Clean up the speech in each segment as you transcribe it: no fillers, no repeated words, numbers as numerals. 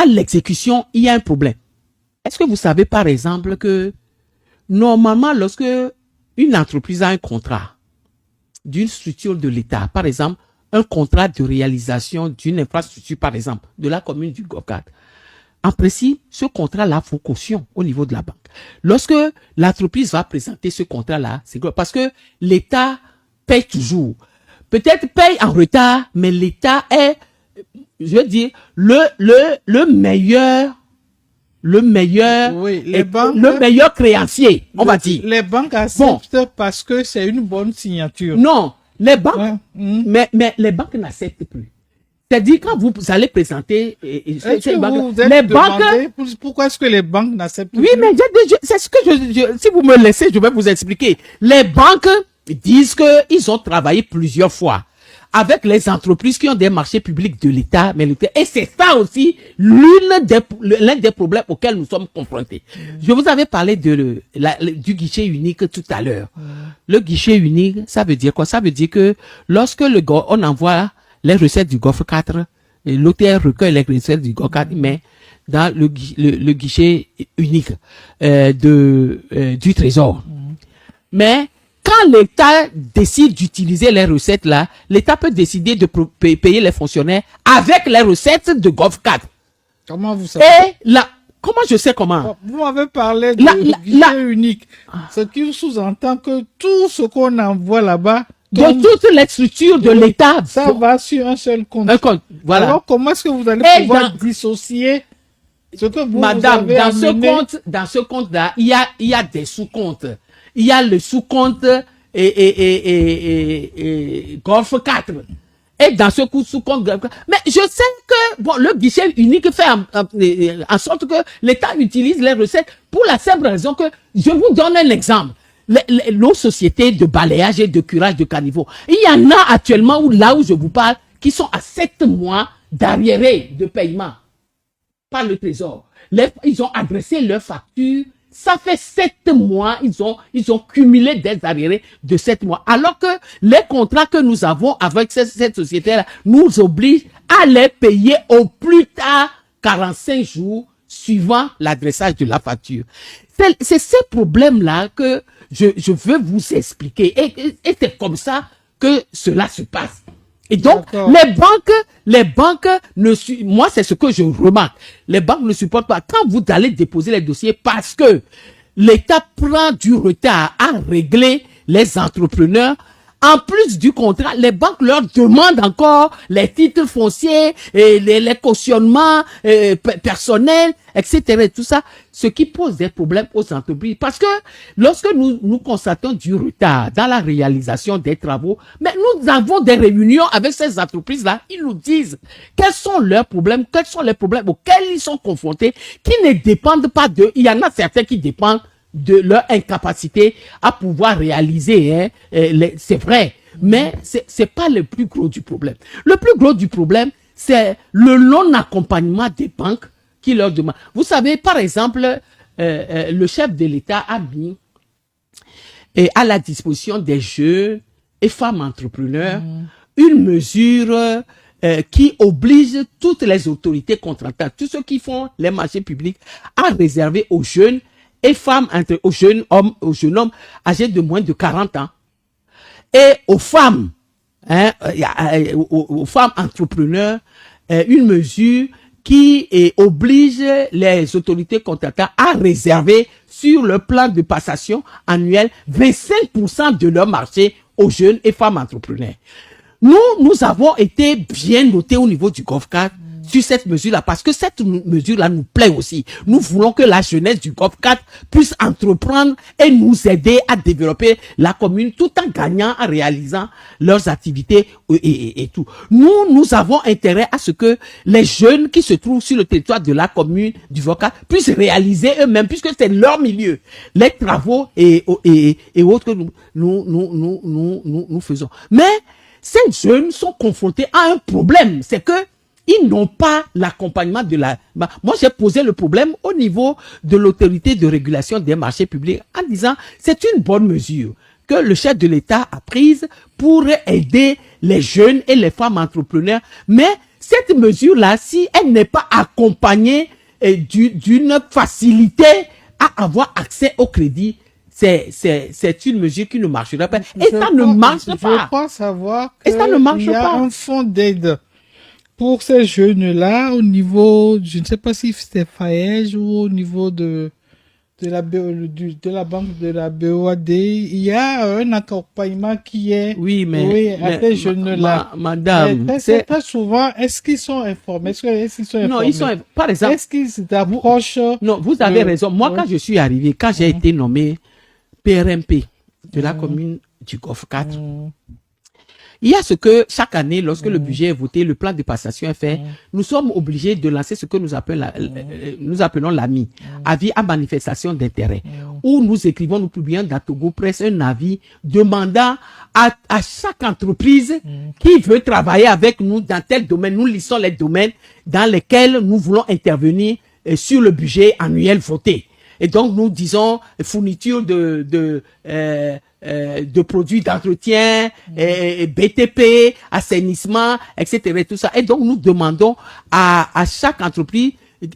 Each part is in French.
l'exécution, il y a un problème. Est-ce que vous savez, par exemple, que normalement, lorsque une entreprise a un contrat d'une structure de l'État, par exemple, un contrat de réalisation d'une infrastructure, par exemple, de la commune du GOCAD, en principe, ce contrat-là faut caution au niveau de la banque. Lorsque l'entreprise va présenter ce contrat-là, c'est parce que l'État paye toujours. Peut-être paye en retard, mais l'État est, je veux dire, le meilleur, oui, les banques, le meilleur créancier, on va dire. Les banques acceptent parce que c'est une bonne signature. Non, les banques, mais les banques n'acceptent plus. C'est-à-dire, quand vous allez présenter les banques, pourquoi est-ce que les banques n'acceptent plus? Oui, mais c'est ce que si vous me laissez, je vais vous expliquer. Les banques disent qu'ils ont travaillé plusieurs fois avec les entreprises qui ont des marchés publics de l'État, et c'est ça aussi l'un des problèmes auxquels nous sommes confrontés. Je vous avais parlé du guichet unique tout à l'heure. Le guichet unique, ça veut dire quoi? Ça veut dire que lorsque on envoie les recettes du GOF 4, l'OTR recueille les recettes du GOF 4, mais dans le guichet unique du Trésor. Mais quand l'État décide d'utiliser les recettes là, l'État peut décider de payer les fonctionnaires avec les recettes de GOF 4. Comment vous savez? Et comment je sais comment? Vous m'avez parlé de guichet unique. Ce qui sous-entend que tout ce qu'on envoie là-bas, de toutes les structures de l'État, ça va sur un seul compte. Un compte, voilà. Alors comment est-ce que vous allez pouvoir dissocier ce que vous avez dans ce compte-là, il y a des sous-comptes. Il y a le sous-compte GOF 4. Et dans ce sous-compte, mais je sais que le guichet unique fait en sorte que l'État utilise les recettes pour la simple raison que, je vous donne un exemple. Nos sociétés de balayage et de curage de caniveaux, il y en a actuellement là où je vous parle, qui sont à 7 mois d'arriéré de paiement par le Trésor. Ils ont adressé leurs factures. Ça fait 7 mois, ils ont cumulé des arriérés de 7 mois. Alors que les contrats que nous avons avec cette société-là nous obligent à les payer au plus tard 45 jours suivant l'adressage de la facture. C'est ces problèmes-là que je veux vous expliquer. Et c'est comme ça que cela se passe. Et donc, les banques moi, c'est ce que je remarque. Les banques ne supportent pas. Quand vous allez déposer les dossiers parce que l'État prend du retard à régler les entrepreneurs, en plus du contrat, les banques leur demandent encore les titres fonciers, et les cautionnements personnels, etc. Et tout ça, ce qui pose des problèmes aux entreprises. Parce que lorsque nous constatons du retard dans la réalisation des travaux, mais nous avons des réunions avec ces entreprises-là, ils nous disent quels sont leurs problèmes, quels sont les problèmes auxquels ils sont confrontés, qui ne dépendent pas d'eux. Il y en a certains qui dépendent de leur incapacité à pouvoir réaliser, c'est vrai, mais c'est pas le plus gros du problème. Le plus gros du problème, c'est le non-accompagnement des banques qui leur demandent. Vous savez, par exemple, le chef de l'État a mis à la disposition des jeunes et femmes entrepreneurs une mesure qui oblige toutes les autorités contractantes, tous ceux qui font les marchés publics, à réserver aux jeunes et femmes, aux jeunes hommes âgés de moins de 40 ans et aux femmes, aux femmes entrepreneurs, une mesure qui oblige les autorités contractantes à réserver sur le plan de passation annuel 25% de leur marché aux jeunes et femmes entrepreneurs. Nous avons été bien notés au niveau du GOF4 sur cette mesure-là, parce que cette mesure-là nous plaît aussi. Nous voulons que la jeunesse du GOF4 puisse entreprendre et nous aider à développer la commune tout en gagnant, en réalisant leurs activités et tout. Nous avons intérêt à ce que les jeunes qui se trouvent sur le territoire de la commune du GOF4 puissent réaliser eux-mêmes, puisque c'est leur milieu, les travaux et autres que nous faisons. Mais ces jeunes sont confrontés à un problème, c'est que ils n'ont pas l'accompagnement de la... Moi, j'ai posé le problème au niveau de l'autorité de régulation des marchés publics en disant c'est une bonne mesure que le chef de l'État a prise pour aider les jeunes et les femmes entrepreneurs, mais cette mesure-là, si elle n'est pas accompagnée d'une facilité à avoir accès au crédit, c'est une mesure qui ne marchera pas. Et ça ne marche pas. Je crois savoir Et ça ne marche qu'il y a pas. un fonds d'aide pour ces jeunes-là au niveau, je ne sais pas si c'était Faège ou au niveau de la banque de la BOAD. Il y a un accompagnement qui est à ces jeunes-là. Madame, très souvent, est-ce qu'ils sont informés? Est-ce qu'ils sont informés? Non, ils sont, par exemple. Est-ce qu'ils s'approchent? Non, vous avez raison. Moi, quand je suis arrivé, quand j'ai été nommé PRMP de la commune du Golfe 4, il y a ce que chaque année, lorsque le budget est voté, le plan de passation est fait, nous sommes obligés de lancer ce que nous appelons l'AMI, avis à manifestation d'intérêt, où nous écrivons, nous publions dans Togo Presse un avis demandant à chaque entreprise qui veut travailler avec nous dans tel domaine, nous listons les domaines dans lesquels nous voulons intervenir sur le budget annuel voté. Et donc, nous disons fourniture de produits d'entretien, BTP, assainissement, etc. Tout ça. Et donc, nous demandons à chaque entreprise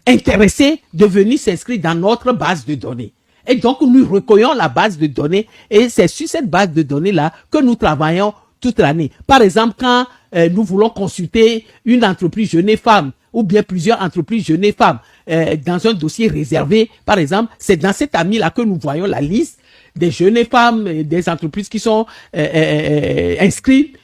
intéressée de venir s'inscrire dans notre base de données. Et donc, nous recueillons la base de données et c'est sur cette base de données-là que nous travaillons toute l'année. Par exemple, quand nous voulons consulter une entreprise jeune et femme ou bien plusieurs entreprises jeunes et femmes dans un dossier réservé, par exemple, c'est dans cet ami-là que nous voyons la liste des jeunes et femmes, des entreprises qui sont inscrites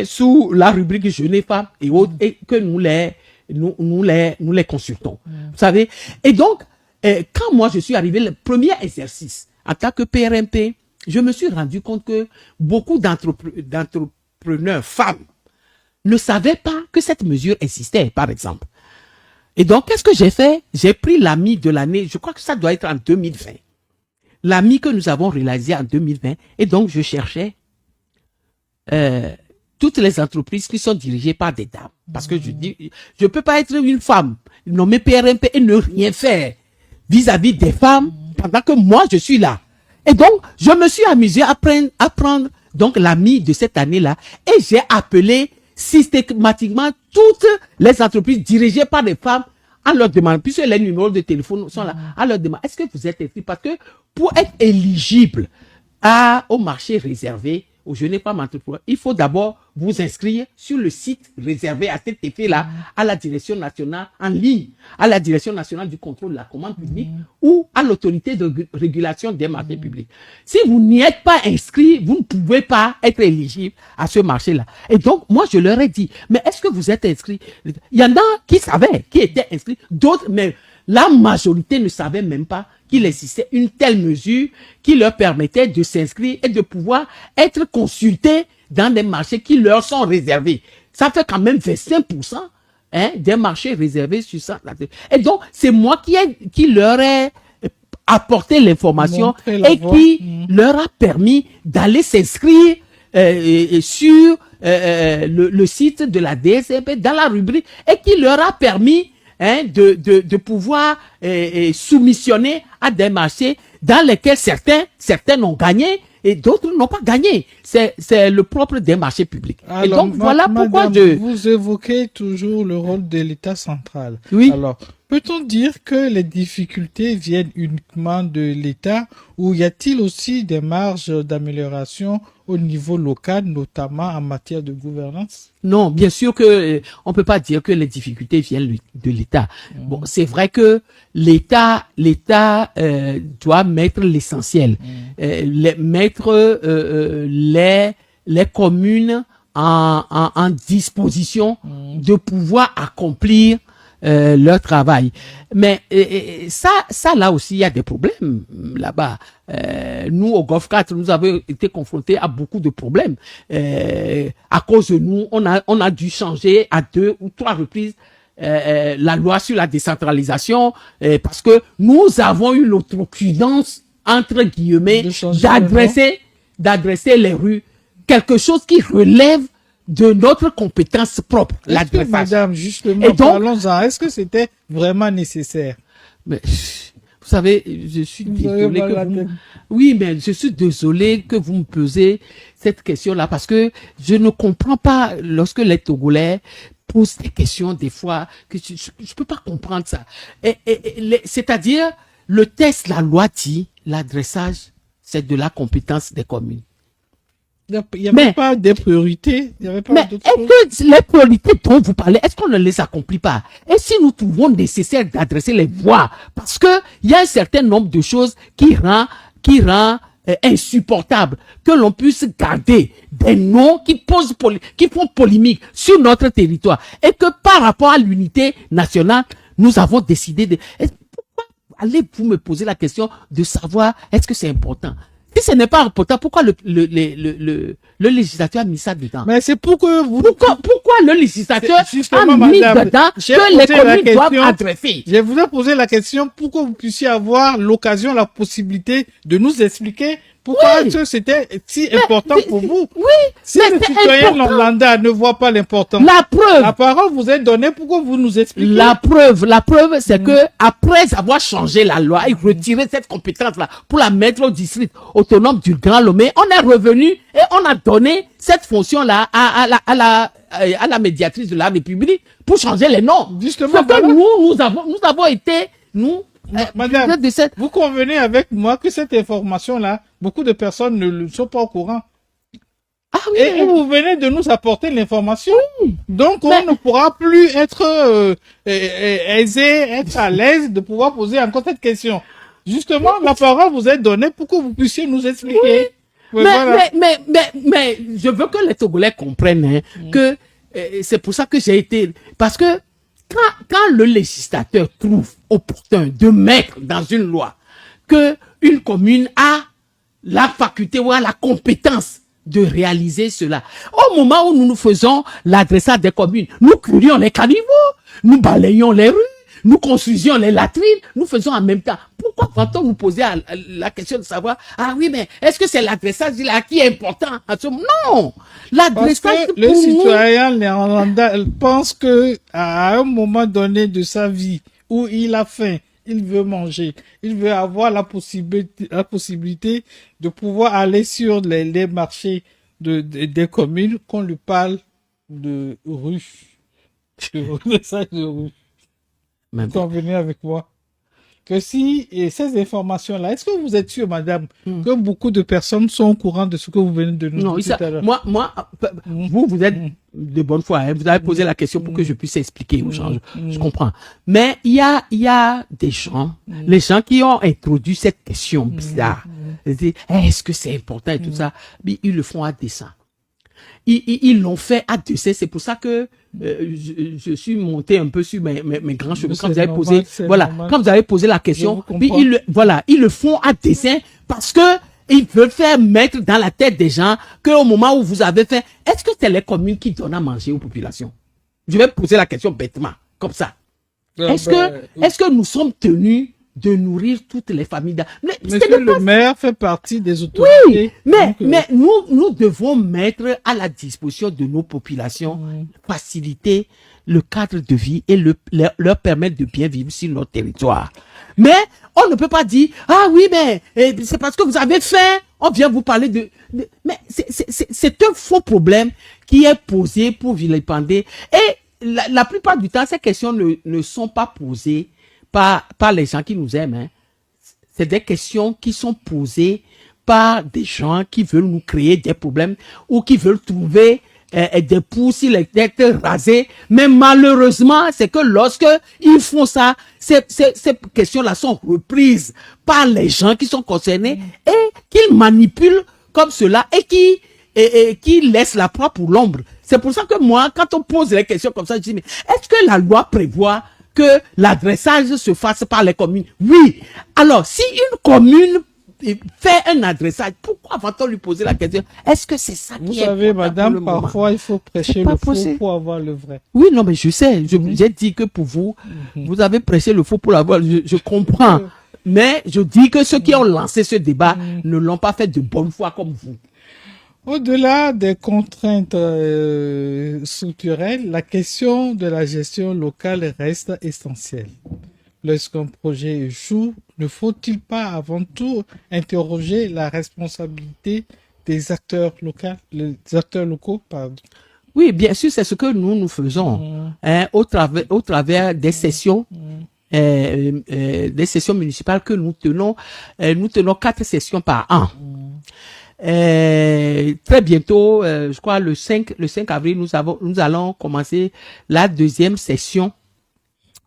sous la rubrique jeunes et femmes et autres, et que nous les consultons. Vous savez? Et donc, quand moi je suis arrivé, le premier exercice en tant que PRMP, je me suis rendu compte que beaucoup d'entrepreneurs femmes ne savaient pas que cette mesure existait, par exemple. Et donc, qu'est-ce que j'ai fait? J'ai pris l'AMI de l'année, je crois que ça doit être en 2020. L'AMI que nous avons réalisé en 2020. Et donc, je cherchais toutes les entreprises qui sont dirigées par des dames. Parce que je dis, je peux pas être une femme nommée PRMP et ne rien faire vis-à-vis des femmes pendant que moi, je suis là. Et donc, je me suis amusé à prendre donc l'AMI de cette année-là et j'ai appelé systématiquement toutes les entreprises dirigées par des femmes en leur demandant, puisque les numéros de téléphone sont là, en leur demandant, est-ce que vous êtes inscrit? Parce que pour être éligible au marché réservé aux jeunes femmes entrepreneurs, il faut d'abord vous inscrire sur le site réservé à cet effet-là, à la direction nationale en ligne, à la direction nationale du contrôle de la commande publique ou à l'autorité de régulation des marchés publics. Si vous n'y êtes pas inscrit, vous ne pouvez pas être éligible à ce marché-là. Et donc, moi, je leur ai dit, mais est-ce que vous êtes inscrit? Il y en a qui savaient, qui étaient inscrits, d'autres, mais la majorité ne savait même pas qu'il existait une telle mesure qui leur permettait de s'inscrire et de pouvoir être consultés dans des marchés qui leur sont réservés. Ça fait quand même 25% des marchés réservés sur ça. Et donc, c'est moi qui leur ai apporté l'information et qui leur a permis d'aller s'inscrire sur le site de la DSCP dans la rubrique et qui leur a permis de pouvoir soumissionner à des marchés dans lesquels certains ont gagné et d'autres n'ont pas gagné. C'est le propre des marchés publics. Alors, et donc, voilà pourquoi vous évoquez toujours le rôle de l'État central. Oui. Alors, peut-on dire que les difficultés viennent uniquement de l'État ou y a-t-il aussi des marges d'amélioration au niveau local, notamment en matière de gouvernance? Non, bien sûr que on peut pas dire que les difficultés viennent de l'État. Bon, c'est vrai que l'État doit mettre l'essentiel, mettre les communes en disposition de pouvoir accomplir leur travail. Mais ça là aussi, il y a des problèmes là-bas. Nous, au Golfe 4, nous avons été confrontés à beaucoup de problèmes. À cause de nous, on a dû changer à 2 ou 3 reprises la loi sur la décentralisation parce que nous avons eu l'outrecuidance, entre guillemets, d'adresser les rues, quelque chose qui relève de notre compétence propre, l'adressage. Madame, justement, parlons-en. Est-ce que c'était vraiment nécessaire? Mais, vous savez, je suis désolé je suis désolé que vous me posez cette question-là parce que je ne comprends pas lorsque les Togolais pose des questions des fois que je peux pas comprendre ça. C'est-à-dire, le texte, la loi dit, l'adressage, c'est de la compétence des communes. Il n'y avait pas des priorités, il n'y avait pas Mais d'autres choses. est-ce que les priorités dont vous parlez, est-ce qu'on ne les accomplit pas? Et si nous trouvons nécessaire d'adresser les voix, parce que il y a un certain nombre de choses qui rend insupportable que l'on puisse garder des noms qui qui font polémique sur notre territoire, et que par rapport à l'unité nationale, nous avons décidé de... Pourquoi allez-vous me poser la question de savoir est-ce que c'est important? Si ce n'est pas important, pourquoi le législateur a mis ça dedans? Mais c'est pour que vous... Pourquoi le législateur Justement, a mis madame, dedans j'ai que les posé la communes doivent question. adresser? Je vous ai posé la question pour que vous puissiez avoir l'occasion, la possibilité de nous expliquer pourquoi Oui. est-ce que c'était si important pour vous. Oui, Si mais le c'est citoyen important. lambda ne voit pas l'importance, La preuve. la parole vous est donnée pour que vous nous expliquiez. La preuve, c'est que après avoir changé la loi et retiré cette compétence-là pour la mettre au district autonome du Grand Lomé, on est revenu et on a donné cette fonction-là à la médiatrice de la République pour changer les noms. Justement, Ce que voilà. nous avons été, Madame, de cette... vous convenez avec moi que cette information-là, beaucoup de personnes ne sont pas au courant. Ah oui, Et vous venez de nous apporter l'information. Donc, on Mais- ne pourra plus être aisé, être à l'aise de pouvoir poser encore cette question. Justement, la parole vous est donnée pour que vous puissiez nous expliquer. Mais, Voilà. mais je veux que les Togolais comprennent que c'est pour ça que j'ai été... Parce que quand le législateur trouve opportun de mettre dans une loi que une commune a la faculté ou a la compétence de réaliser cela, au moment où nous faisons l'adressage des communes, nous curions les caniveaux, nous balayons les rues, nous construisions les latrines, nous faisons en même temps. Pourquoi va-t-on nous poser la question de savoir, ah oui, mais est-ce que c'est l'adressage là qui est important à ce moment? Non! Parce L'adressage que le citoyen néerlandais elle pense que à un moment donné de sa vie où il a faim, il veut manger, il veut avoir la possibilité de pouvoir aller sur les marchés des communes, qu'on lui parle de rue, de redressage de rue. Même- Convenez avec moi que si et ces informations-là, est-ce que vous êtes sûr, madame, que beaucoup de personnes sont au courant de ce que vous venez de nous Non, dire tout à l'heure? moi, vous êtes de bonne foi, hein, vous avez posé la question pour que je puisse expliquer aux gens, je comprends. Mais il y a des gens, les gens qui ont introduit cette question bizarre, ils disent, est-ce que c'est important et tout ça, mais ils le font à dessein. Ils l'ont fait à dessein, c'est pour ça que je suis monté un peu sur mes grands cheveux quand vous avez posé, voilà, quand vous avez posé la question, puis ils le font à dessein parce que ils veulent faire mettre dans la tête des gens qu'au moment où vous avez fait, est-ce que c'est les communes qui donnent à manger aux populations? Je vais poser la question bêtement, comme ça. Est-ce que nous sommes tenus de nourrir toutes les familles? Mais Monsieur le maire fait partie des oui, autorités. mais nous devons mettre à la disposition de nos populations, faciliter le cadre de vie et leur permettre de bien vivre sur notre territoire. Mais on ne peut pas dire, ah oui, mais c'est parce que vous avez faim, on vient vous parler mais c'est un faux problème qui est posé pour vilipender. Et la plupart du temps, ces questions ne sont pas posées par les gens qui nous aiment. Hein. C'est des questions qui sont posées par des gens qui veulent nous créer des problèmes ou qui veulent trouver des poux sur les têtes rasées. Mais malheureusement, c'est que lorsque ils font ça, ces questions-là sont reprises par les gens qui sont concernés et qu'ils manipulent comme cela et qui laissent la proie pour l'ombre. C'est pour ça que moi, quand on pose les questions comme ça, je dis, mais est-ce que la loi prévoit que l'adressage se fasse par les communes? Oui. Alors, si une commune fait un adressage, pourquoi va-t-on lui poser la question? Est-ce que c'est ça Vous qui est savez, important pour le madame, moment? parfois il faut prêcher C'est le pas faux possible. pour avoir le vrai. Oui, non, mais je sais. J'ai dit que pour vous, vous avez prêché le faux pour l'avoir. Je comprends. Mais je dis que ceux qui ont lancé ce débat ne l'ont pas fait de bonne foi comme vous. Au-delà des contraintes structurelles, la question de la gestion locale reste essentielle. Lorsqu'un projet échoue, ne faut-il pas avant tout interroger la responsabilité des acteurs locaux, pardon. Oui, bien sûr, c'est ce que nous faisons au travers des sessions. Des sessions municipales que nous tenons 4 sessions par an. Très bientôt, je crois le 5 avril, nous allons commencer la deuxième session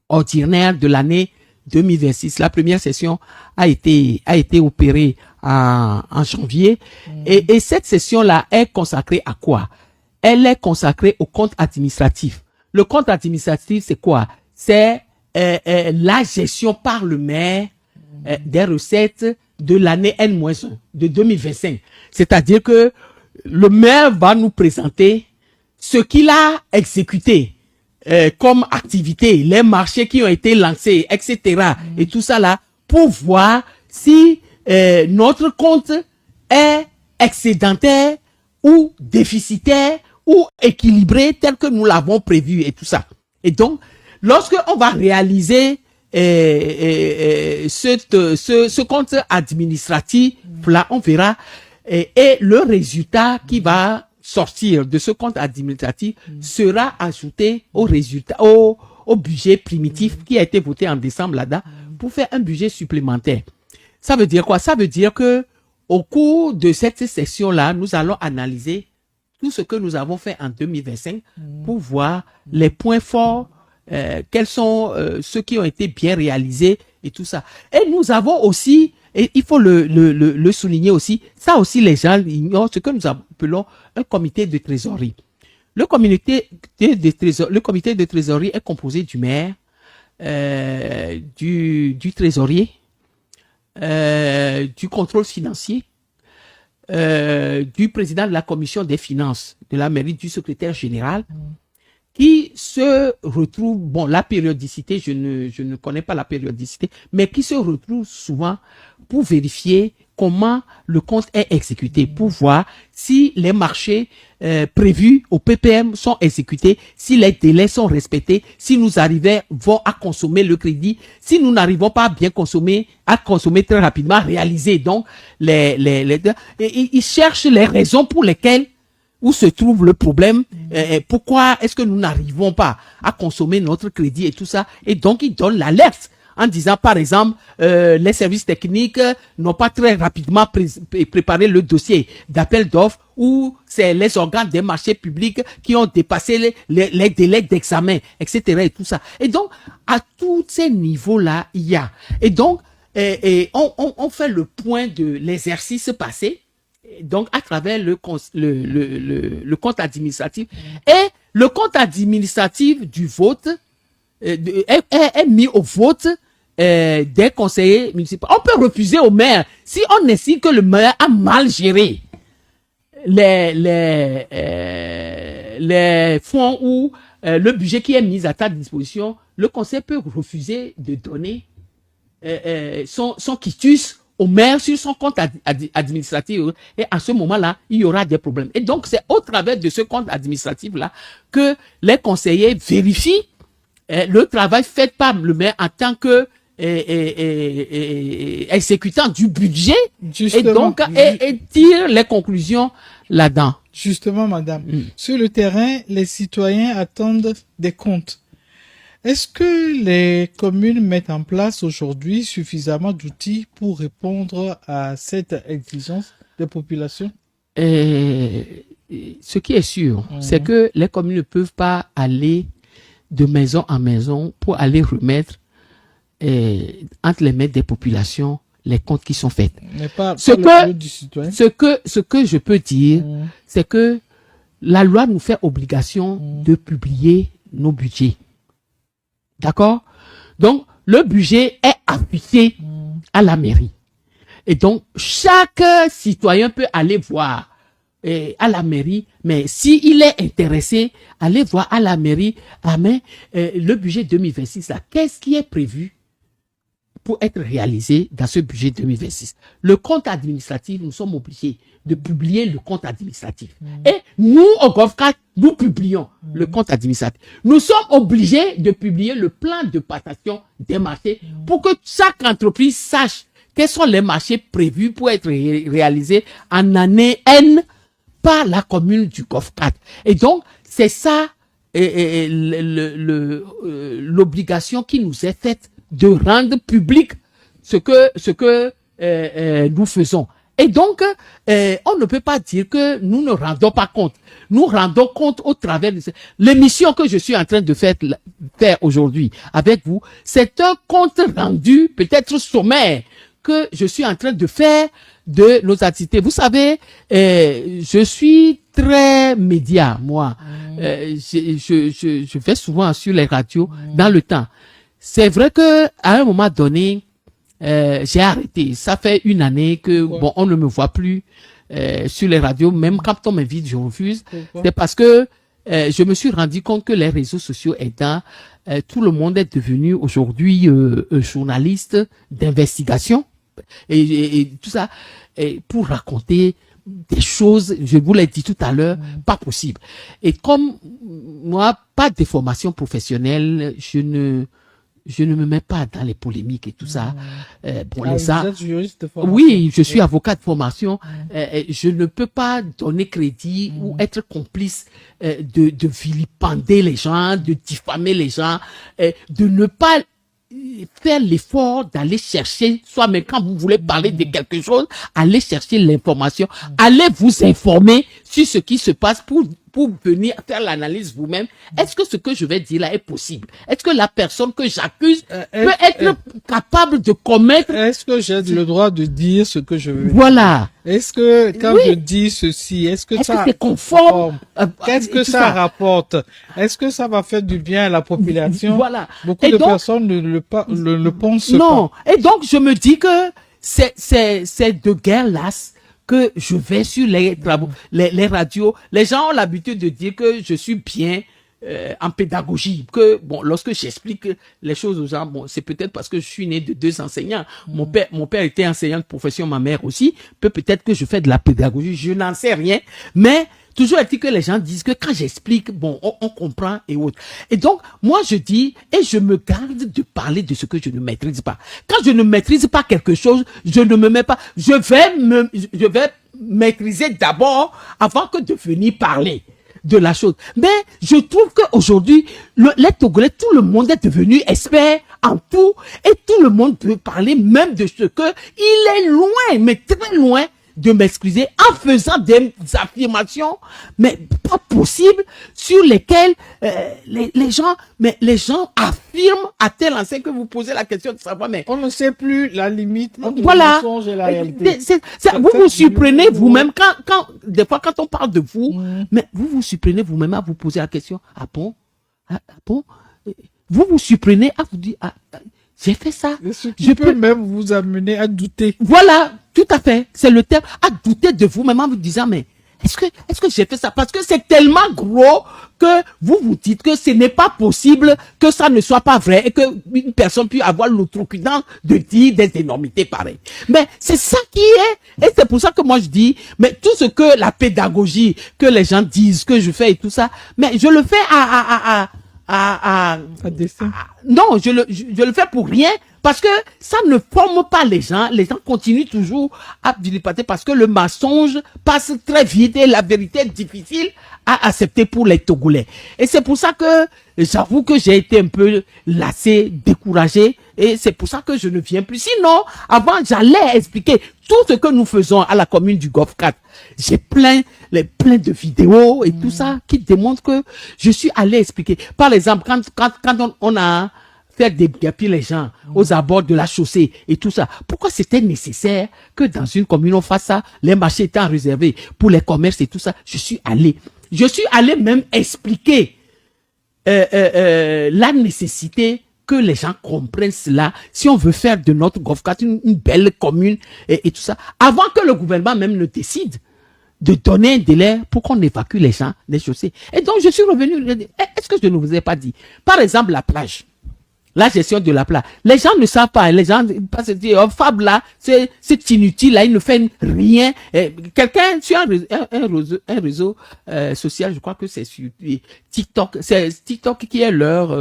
ordinaire de l'année 2026. La première session a été opérée en janvier et cette session-là est consacrée à quoi? Elle est consacrée au compte administratif. Le compte administratif, c'est quoi? C'est la gestion par le maire des recettes de l'année N-1, de 2025. C'est-à-dire que le maire va nous présenter ce qu'il a exécuté comme activité, les marchés qui ont été lancés, etc. Et tout ça là, pour voir si notre compte est excédentaire ou déficitaire ou équilibré tel que nous l'avons prévu et tout ça. Et donc, lorsque on va réaliser ce compte administratif, là, on verra et le résultat qui va sortir de ce compte administratif sera ajouté au résultat, au budget primitif qui a été voté en décembre là-dedans pour faire un budget supplémentaire. Ça veut dire quoi? Ça veut dire que au cours de cette session-là, nous allons analyser tout ce que nous avons fait en 2025 pour voir les points forts, quels sont ceux qui ont été bien réalisés et tout ça. Et nous avons aussi, et il faut le souligner aussi, ça aussi les gens ignorent, ce que nous appelons un comité de trésorerie. Le comité de trésorerie est composé du maire, du trésorier, du contrôle financier, du président de la commission des finances de la mairie, du secrétaire général, qui se retrouve, bon, la périodicité, je ne connais pas la périodicité, mais qui se retrouve souvent pour vérifier comment le compte est exécuté, pour voir si les marchés prévus au PPM sont exécutés, si les délais sont respectés, si nous arrivons à consommer le crédit, si nous n'arrivons pas à bien consommer, à consommer très rapidement, à réaliser donc ils cherchent les raisons pour lesquelles où se trouve le problème, pourquoi est-ce que nous n'arrivons pas à consommer notre crédit et tout ça, et donc ils donnent l'alerte en disant par exemple les services techniques n'ont pas très rapidement préparé le dossier d'appel d'offres ou c'est les organes des marchés publics qui ont dépassé les délais d'examen, etc. et tout ça. Et donc à tous ces niveaux-là, il y a. Et donc on fait le point de l'exercice passé, donc à travers le compte administratif et le compte administratif du vote est mis au vote des conseillers municipaux. On peut refuser au maire si on estime que le maire a mal géré les fonds ou le budget qui est mis à ta disposition. Le conseil peut refuser de donner son quitus au maire sur son compte administratif et à ce moment-là, il y aura des problèmes. Et donc, c'est au travers de ce compte administratif-là que les conseillers vérifient le travail fait par le maire en tant que exécutant du budget. Justement, et tirent les conclusions là-dedans. Justement, madame, sur le terrain, les citoyens attendent des comptes. Est-ce que les communes mettent en place aujourd'hui suffisamment d'outils pour répondre à cette exigence des populations? Ce qui est sûr, c'est que les communes ne peuvent pas aller de maison en maison pour aller remettre entre les mains des populations les comptes qui sont faits. Ce que je peux dire, c'est que la loi nous fait obligation de publier nos budgets. D'accord? Donc, le budget est affiché à la mairie. Et donc, chaque citoyen peut aller voir à la mairie, mais s'il est intéressé, aller voir à la mairie, le budget 2026, là, qu'est-ce qui est prévu pour être réalisé dans ce budget 2026? Le compte administratif, nous sommes obligés de publier le compte administratif. Et nous, au GovCat, nous publions le compte administratif. Nous sommes obligés de publier le plan de passation des marchés pour que chaque entreprise sache quels sont les marchés prévus pour être réalisés en année N par la commune du GovCat. Et donc, c'est ça l'obligation qui nous est faite de rendre public ce que nous faisons. Et donc, on ne peut pas dire que nous ne rendons pas compte. Nous rendons compte au travers de l'émission que je suis en train de faire aujourd'hui avec vous. C'est un compte rendu, peut-être sommaire, que je suis en train de faire de nos activités. Vous savez, je suis très média, moi. Je vais souvent sur les radios dans le temps. C'est vrai que à un moment donné, j'ai arrêté. Ça fait 1 année que bon, on ne me voit plus sur les radios. Même quand on m'invite, je refuse. C'est parce que je me suis rendu compte que les réseaux sociaux aidant, tout le monde est devenu aujourd'hui journaliste d'investigation et tout ça, et pour raconter des choses, je vous l'ai dit tout à l'heure, pas possible. Et comme moi, pas de formation professionnelle, je ne me mets pas dans les polémiques et tout ça. Bon, vous êtes juriste de formation. Oui, je suis avocat de formation. Je ne peux pas donner crédit ou être complice de vilipender les gens, de diffamer les gens, de ne pas faire l'effort d'aller chercher, soit même quand vous voulez parler de quelque chose, allez chercher l'information, allez vous informer sur ce qui se passe pour venir faire l'analyse vous-même. Est-ce que ce que je vais dire là est possible? Est-ce que la personne que j'accuse peut être capable de commettre? Est-ce que j'ai le droit de dire ce que je veux? Voilà. Est-ce que quand je dis ceci, est-ce que c'est conforme? Qu'est-ce que ça rapporte? Est-ce que ça va faire du bien à la population? Voilà. Beaucoup de personnes ne le pensent pas. Non. Et donc, je me dis que c'est de guerre lasse que je vais sur les radios. Les gens ont l'habitude de dire que je suis bien en pédagogie, que bon, lorsque j'explique les choses aux gens, bon, c'est peut-être parce que je suis né de 2 enseignants. Mon père était enseignant de profession, ma mère aussi. Peut-être que je fais de la pédagogie, je n'en sais rien, mais toujours est-il que les gens disent que quand j'explique, bon, on comprend et autres. Et donc, moi, je dis, et je me garde de parler de ce que je ne maîtrise pas. Quand je ne maîtrise pas quelque chose, je ne me mets pas, je vais maîtriser d'abord avant que de venir parler de la chose. Mais je trouve qu'aujourd'hui, les Togolais, tout le monde est devenu expert en tout et tout le monde peut parler même de ce que il est loin, mais très loin de m'excuser en faisant des affirmations, mais pas possibles, sur lesquelles les gens affirment à tel enseigne que vous posez la question de savoir, mais on ne sait plus la limite entre voilà. le mensonge et la réalité. Vous vous surprenez vous-même quand des fois quand on parle de vous, mais vous vous surprenez vous-même à vous poser la question, ah bon, vous vous surprenez à vous dire, j'ai fait ça. Je peux même vous amener à douter. Voilà, tout à fait. C'est le terme. À douter de vous-même en vous disant, mais est-ce que j'ai fait ça? Parce que c'est tellement gros que vous vous dites que ce n'est pas possible que ça ne soit pas vrai et qu'une personne puisse avoir l'outrecuidance de dire des énormités pareilles. Mais c'est ça qui est. Et c'est pour ça que moi je dis, mais tout ce que la pédagogie, que les gens disent, que je fais et tout ça, mais je le fais non, je le fais pour rien parce que ça ne forme pas les gens. Les gens continuent toujours à vilipender parce que le mensonge passe très vite et la vérité est difficile à accepter pour les Togolais. Et c'est pour ça que j'avoue que j'ai été un peu lassé, découragé et c'est pour ça que je ne viens plus. Sinon, avant, j'allais expliquer tout ce que nous faisons à la commune du Golfe 4. J'ai plein de vidéos et tout ça qui démontrent que je suis allé expliquer. Par exemple, quand on a fait déguerpir les gens aux abords de la chaussée et tout ça, pourquoi c'était nécessaire que dans une commune on fasse ça? Les marchés étant réservés pour les commerces et tout ça. Je suis allé même expliquer la nécessité que les gens comprennent cela, si on veut faire de notre Golfe 4 une belle commune et tout ça, avant que le gouvernement même ne décide de donner un délai pour qu'on évacue les gens des chaussées. Et donc, je suis revenu, est-ce que je ne vous ai pas dit? Par exemple, la plage. La gestion de la plage. Les gens ne savent pas, les gens passent se dire, oh, Fab là, c'est inutile, là, il ne fait rien. Quelqu'un sur un réseau social, je crois que c'est sur TikTok, c'est TikTok qui est leur,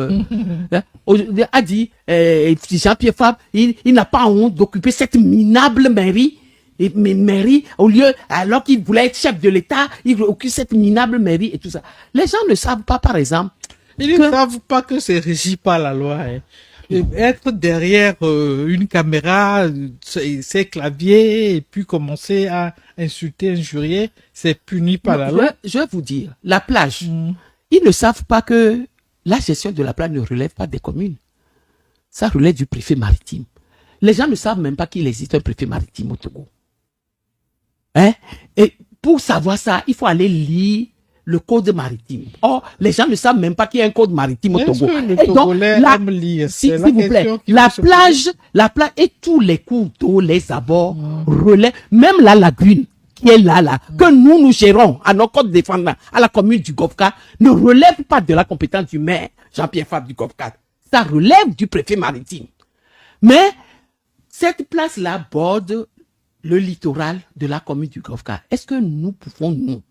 a dit, Jean-Pierre Fab, il n'a pas honte d'occuper cette minable mairie Et mais mairie, au lieu, alors qu'il voulait être chef de l'État, il occupe cette minable mairie et tout ça. Les gens ne savent pas, par exemple, Ils ne savent pas que c'est régi par la loi. Hein. Et être derrière une caméra, ses claviers, et puis commencer à insulter, injurier, c'est puni par la loi. Je vais vous dire, la plage, ils ne savent pas que la gestion de la plage ne relève pas des communes. Ça relève du préfet maritime. Les gens ne savent même pas qu'il existe un préfet maritime au Togo. Hein? Et pour savoir ça, il faut aller lire le code maritime. Or, les gens ne savent même pas qu'il y a un code maritime au Togo. Et donc, s'il vous plaît, la plage et tous les cours d'eau, les abords, relèvent, même la lagune qui est là, que nous gérons à nos côtes défendants, à la commune du Gofka, ne relève pas de la compétence du maire Jean-Pierre Fabre du Gofka. Ça relève du préfet maritime. Mais cette place-là borde le littoral de la commune du Gofka. Est-ce que nous pouvons, nous,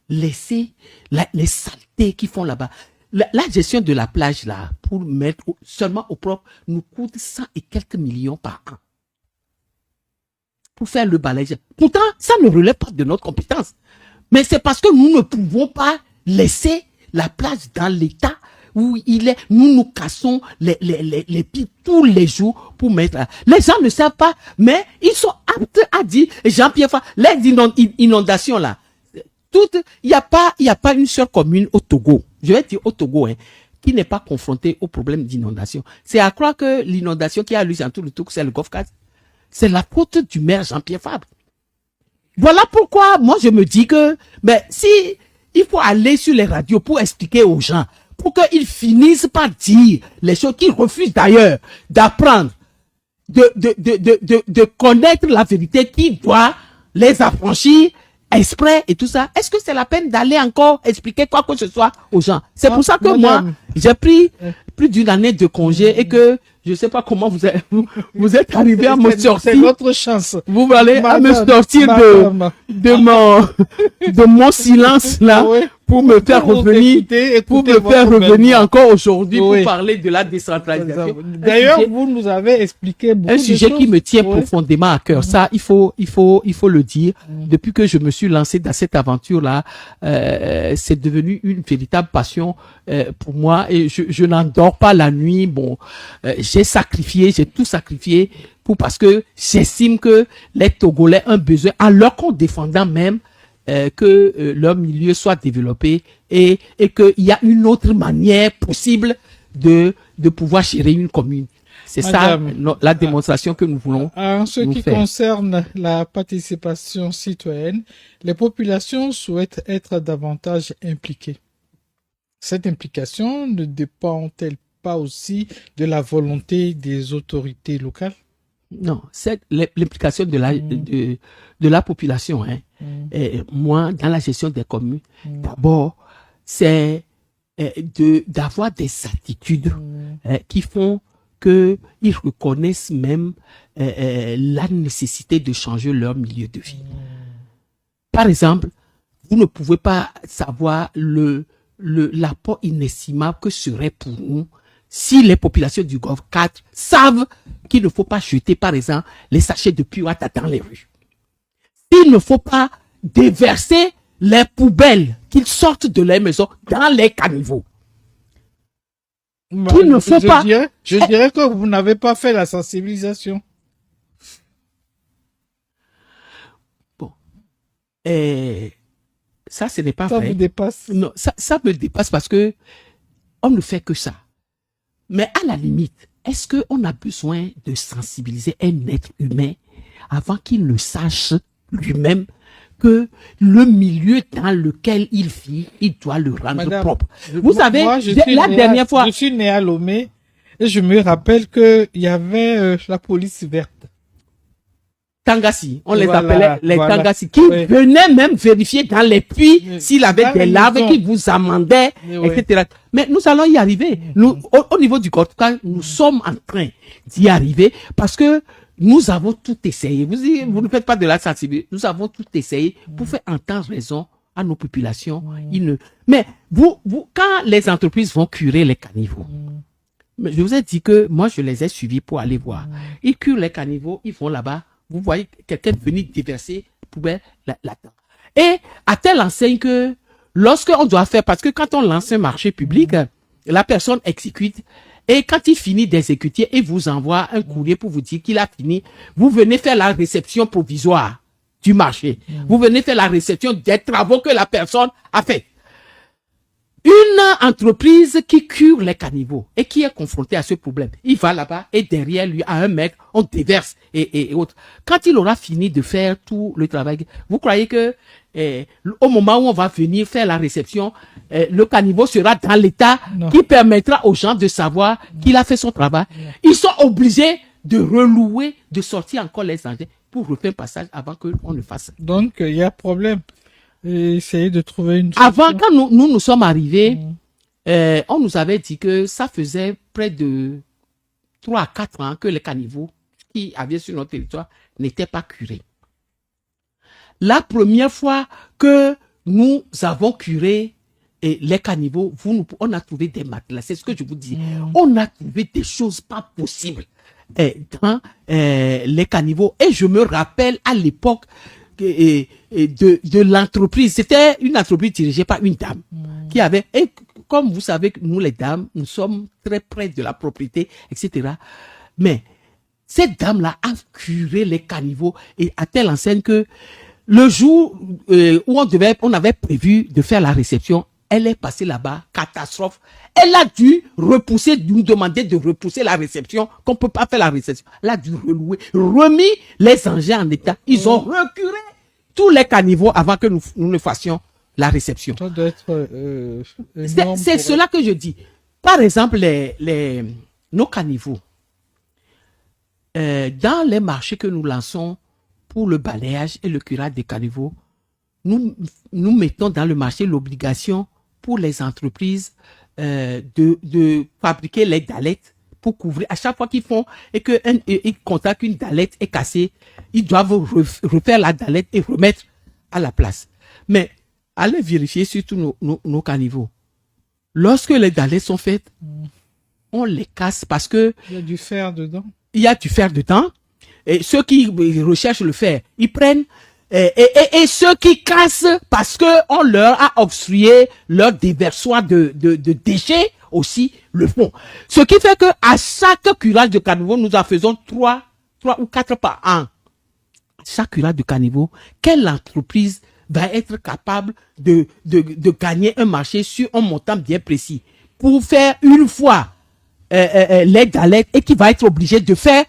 laisser les saletés qu'ils font là-bas? La gestion de la plage, là, pour mettre seulement au propre, nous coûte 100 et quelques millions par an. Pour faire le balayage. Pourtant, ça ne relève pas de notre compétence. Mais c'est parce que nous ne pouvons pas laisser la plage dans l'état où il est. Nous cassons les pieds tous les jours pour mettre. Les gens ne savent pas, mais ils sont aptes à dire, Jean-Pierre Fabre, les inondations là, il n'y a pas une seule commune au Togo, je vais dire au Togo, hein, qui n'est pas confrontée au problème d'inondation. C'est à croire que l'inondation qui a lieu dans tout le Togo, c'est le Gofka. C'est la faute du maire Jean-Pierre Fabre. Voilà pourquoi moi je me dis que si il faut aller sur les radios pour expliquer aux gens, pour qu'ils finissent par dire les choses qu'ils refusent d'ailleurs d'apprendre, de connaître la vérité qui doit les affranchir exprès et tout ça. Est-ce que c'est la peine d'aller encore expliquer quoi que ce soit aux gens? C'est pour ça que moi, j'ai pris plus d'une année de congé et que je sais pas comment vous êtes arrivé à me sortir. C'est votre chance. Vous allez à me sortir de mon silence là, pour me faire revenir encore aujourd'hui pour parler de la décentralisation. D'ailleurs, vous nous avez expliqué beaucoup un de sujet choses. qui me tient profondément à cœur. Ça, il faut le dire. Depuis que je me suis lancé dans cette aventure là, c'est devenu une véritable passion pour moi et je n'en dors pas la nuit. Bon, j'ai tout sacrifié parce que j'estime que les Togolais ont besoin, en leur compte défendant même, que leur milieu soit développé et qu'il y a une autre manière possible de pouvoir gérer une commune. C'est ça la démonstration que nous voulons. En ce qui concerne la participation citoyenne, les populations souhaitent être davantage impliquées. Cette implication ne dépend-elle pas aussi de la volonté des autorités locales? Non, c'est l'implication de la population. Hein. Et moi, dans la gestion des communes, d'abord, c'est d'avoir des attitudes qui font qu'ils reconnaissent même la nécessité de changer leur milieu de vie. Par exemple, vous ne pouvez pas savoir l'apport inestimable que serait pour nous si les populations du Golfe 4 savent qu'il ne faut pas jeter, par exemple, les sachets de puata dans les rues. Il ne faut pas déverser les poubelles qu'ils sortent de leur maison dans les caniveaux. Il ne faut pas. Je dirais que vous n'avez pas fait la sensibilisation. Bon. Ça, ce n'est pas vrai. Ça vous dépasse. Non, ça me dépasse parce que on ne fait que ça. Mais à la limite, est-ce qu'on a besoin de sensibiliser un être humain avant qu'il ne sache lui-même que le milieu dans lequel il vit, il doit le rendre propre. Vous savez, dernière fois... Je suis né à Lomé et je me rappelle qu'il y avait la police verte. Tangassi, on les appelait les Tangassi, qui venaient même vérifier dans les puits s'il avait des larves, qui vous amendaient, etc. Mais nous allons y arriver. Nous, au niveau du Côte-d'Ivoire, nous sommes en train d'y arriver parce que nous avons tout essayé. Vous ne faites pas de la sensibilité. Nous avons tout essayé pour faire entendre raison à nos populations. Mais quand les entreprises vont curer les caniveaux, je vous ai dit que moi, je les ai suivis pour aller voir. Ils curent les caniveaux, ils vont là-bas vous voyez quelqu'un venir déverser poubelle là-dedans. Et à telle enseigne que lorsqu'on doit faire, parce que quand on lance un marché public, la personne exécute, et quand il finit d'exécuter, il vous envoie un courrier pour vous dire qu'il a fini. Vous venez faire la réception provisoire du marché. Vous venez faire la réception des travaux que la personne a fait. Une entreprise qui cure les caniveaux et qui est confrontée à ce problème, il va là-bas et derrière lui, à un mètre, on déverse et autres. Quand il aura fini de faire tout le travail, vous croyez que au moment où on va venir faire la réception, le caniveau sera dans l'état qui permettra aux gens de savoir qu'il a fait son travail. Ils sont obligés de relouer, de sortir encore les engins pour refaire un passage avant qu'on ne fasse. Donc, il y a problème. Et essayer de trouver une solution. Avant, quand nous sommes arrivés, on nous avait dit que ça faisait près de 3 à 4 ans que les caniveaux qui avaient sur notre territoire n'étaient pas curés. La première fois que nous avons curé les caniveaux, on a trouvé des matelas. C'est ce que je vous dis. On a trouvé des choses pas possibles dans les caniveaux. Et je me rappelle à l'époque de l'entreprise. C'était une entreprise dirigée par une dame qui avait, et comme vous savez, nous les dames, nous sommes très près de la propriété, etc. Mais cette dame-là a curé les caniveaux et à telle enseigne que le jour où on avait prévu de faire la réception, elle est passée là-bas, catastrophe. Elle a dû nous demander de repousser la réception, qu'on peut pas faire la réception. Elle a dû relouer, remis les engins en état. Ils ont recuré tous les caniveaux avant que nous ne fassions la réception. Ça doit être c'est cela que je dis. Par exemple, nos caniveaux, dans les marchés que nous lançons pour le balayage et le curage des caniveaux, nous mettons dans le marché l'obligation pour les entreprises de fabriquer les dalettes pour couvrir. À chaque fois qu'ils font et qu'ils constatent qu'une dalette est cassée, ils doivent refaire la dalette et remettre à la place. Mais allez vérifier sur tous nos caniveaux. Lorsque les dalettes sont faites, on les casse parce que il y a du fer dedans. Il y a du fer dedans. Et ceux qui recherchent le fer, ils prennent et ceux qui cassent parce que on leur a obstrué leur déversoir de déchets aussi le font. Ce qui fait que à chaque curage de caniveau, nous en faisons 3 ou 4 par an. Chaque curage de caniveau, quelle entreprise va être capable de gagner un marché sur un montant bien précis pour faire une fois les galettes et qui va être obligé de faire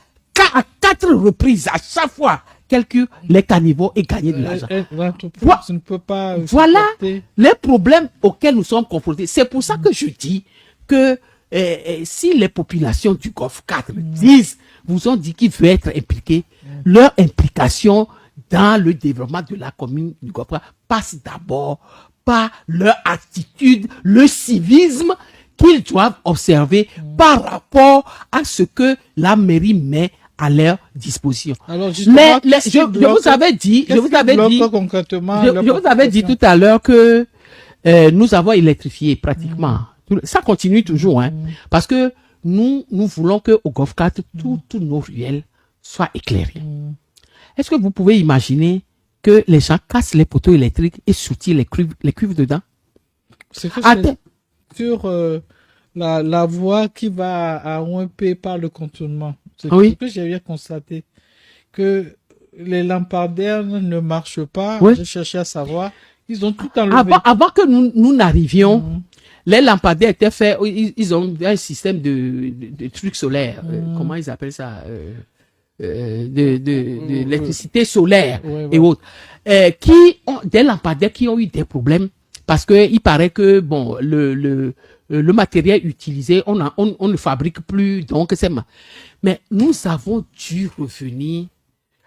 à 4 reprises à chaque fois calcule les caniveaux et gagner de l'argent. Ne peut pas voilà les problèmes auxquels nous sommes confrontés. C'est pour ça que je dis que si les populations du Golfe 4 vous ont dit qu'ils veulent être impliqués, leur implication dans le développement de la commune du Golfe 4 passe d'abord par leur attitude, le civisme qu'ils doivent observer par rapport à ce que la mairie met à leur disposition. Alors mais je vous avais dit tout à l'heure que nous avons électrifié pratiquement. Ça continue toujours, hein, parce que nous voulons que au Golfe 4 tous nos ruelles soient éclairées. Est-ce que vous pouvez imaginer que les gens cassent les poteaux électriques et soutient les cuivres dedans? C'est que sur la voie qui va à OMP par le contournement. C'est ce que j'avais constaté. Que les lampadaires ne marchent pas. Oui. J'ai cherché à savoir. Ils ont tout enlevé. Avant que nous n'arrivions, les lampadaires étaient faits, ils ont un système de trucs solaires. Comment ils appellent ça? D'électricité solaire et autres. Des lampadaires qui ont eu des problèmes parce que il paraît que bon le matériel utilisé on ne fabrique plus, donc c'est mais nous avons dû revenir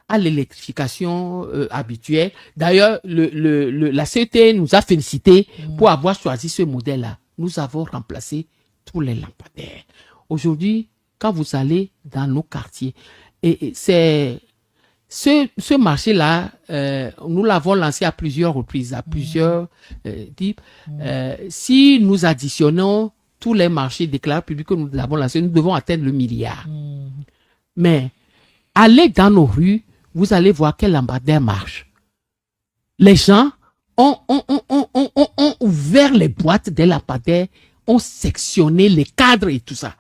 à l'électrification habituelle. D'ailleurs la CET nous a félicité pour avoir choisi ce modèle là. Nous avons remplacé tous les lampadaires. Aujourd'hui, quand vous allez dans nos quartiers, et c'est ce marché-là, nous l'avons lancé à plusieurs reprises, à plusieurs types. Si nous additionnons tous les marchés déclarés publics que nous avons lancés, nous devons atteindre le milliard. Mais aller dans nos rues, vous allez voir quel lampadaire marche. Les gens ont ouvert les boîtes des lampadaires, ont sectionné les cadres et tout ça.